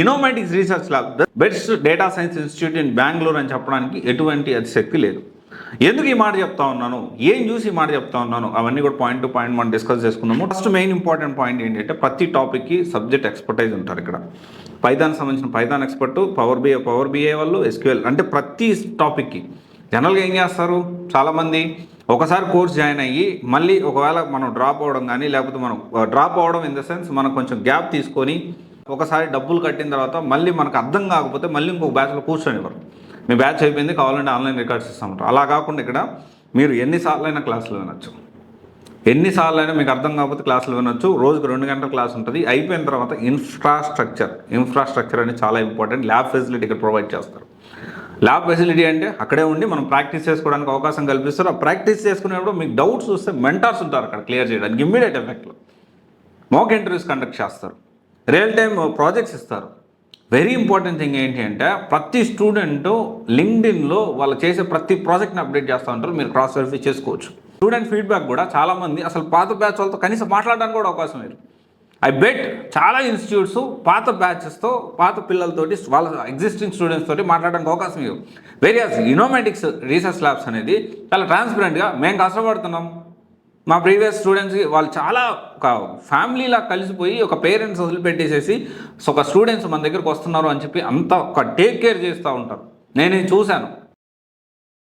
ఇనోమాటిక్స్ research lab the best data science institute in Bengaluru అని చెప్పడానికి ఎటువంటి అతిశక్తి లేదు. ఎందుకు ఈ మాట చెప్తా ఉన్నాను, ఏం చూసి ఈ మాట చెప్తా ఉన్నాను, అవన్నీ కూడా పాయింట్ టు పాయింట్ మనం డిస్కస్ చేసుకున్నాము. ఫస్ట్ మెయిన్ ఇంపార్టెంట్ పాయింట్ ఏంటంటే ప్రతి టాపిక్కి సబ్జెక్ట్ ఎక్స్పర్టైజ్ ఉంటారు. ఇక్కడ పైథాన్ సంబంధించిన పైథాన్ ఎక్స్పర్ట్, పవర్ బిఐ వాళ్ళు, ఎస్క్యూఎల్, అంటే ప్రతి టాపిక్కి జనరల్గా ఏం చేస్తారు చాలామంది, ఒకసారి కోర్స్ జాయిన్ అయ్యి మళ్ళీ ఒకవేళ మనం డ్రాప్ అవ్వడం కానీ, లేకపోతే మనం డ్రాప్ అవ్వడం ఇన్ ద సెన్స్ మనం కొంచెం గ్యాప్ తీసుకొని ఒకసారి డబ్బులు కట్టిన తర్వాత మళ్ళీ మనకు అర్థం కాకపోతే మళ్ళీ ఇంకొక బ్యాచ్లో కూర్చొనివ్వరు. మీ బ్యాచ్ అయిపోయింది, కావాలంటే ఆన్లైన్ రికార్డ్స్ ఇస్తామంటారు. అలా కాకుండా ఇక్కడ మీరు ఎన్నిసార్లు అయినా క్లాసులు వినొచ్చు, ఎన్నిసార్లు అయినా మీకు అర్థం కాకపోతే క్లాసులు వినొచ్చు. రోజుకు 2 గంటల క్లాస్ ఉంటుంది. అయిపోయిన తర్వాత ఇన్ఫ్రాస్ట్రక్చర్ అనేది చాలా ఇంపార్టెంట్. ల్యాబ్ ఫెసిలిటీ ఇక్కడ ప్రొవైడ్ చేస్తారు. ల్యాబ్ ఫెసిలిటీ అంటే అక్కడే ఉండి మనం ప్రాక్టీస్ చేసుకోవడానికి అవకాశం కల్పిస్తారు. ఆ ప్రాక్టీస్ చేసుకునేప్పుడు మీకు డౌట్స్ వస్తే మెంటార్స్ ఉంటారు అక్కడ క్లియర్ చేయడానికి ఇమ్మీడియట్ ఎఫెక్ట్లో. మాక్ ఇంటర్వ్యూస్ కండక్ట్ చేస్తారు, రియల్ టైమ్ ప్రాజెక్ట్స్ ఇస్తారు. వెరీ ఇంపార్టెంట్ థింగ్ ఏంటి అంటే ప్రతి స్టూడెంట్ లింక్డ్ఇన్లో వాళ్ళు చేసే ప్రతి ప్రాజెక్ట్ని అప్డేట్ చేస్తూ ఉంటారు. మీరు క్రాస్ వెరిఫై చేసుకోవచ్చు. స్టూడెంట్ ఫీడ్బ్యాక్ కూడా చాలామంది అసలు పాత బ్యాచ్ వాళ్ళతో కనీసం మాట్లాడడానికి కూడా అవకాశం లేదు. ఐ బెట్ చాలా ఇన్స్టిట్యూట్స్ పాత బ్యాచెస్తో, పాత పిల్లలతోటి, వాళ్ళ ఎగ్జిస్టింగ్ స్టూడెంట్స్ తోటి మాట్లాడడానికి అవకాశం ఇవ్వవు. వేరియస్ ఇనోమాటిక్స్ రీసెర్చ్ ల్యాబ్స్ అనేది చాలా ట్రాన్స్పరెంట్గా మేము కష్టపడుతున్నాం, మా ప్రీవియస్ స్టూడెంట్స్కి వాళ్ళు చాలా ఒక ఫ్యామిలీలా కలిసిపోయి ఒక పేరెంట్స్ వదిలిపెట్టేసేసి ఒక స్టూడెంట్స్ మన దగ్గరకు వస్తున్నారు అని చెప్పి అంతా ఒక టేక్ కేర్ చేస్తూ ఉంటారు. నేను ఇది చూశాను.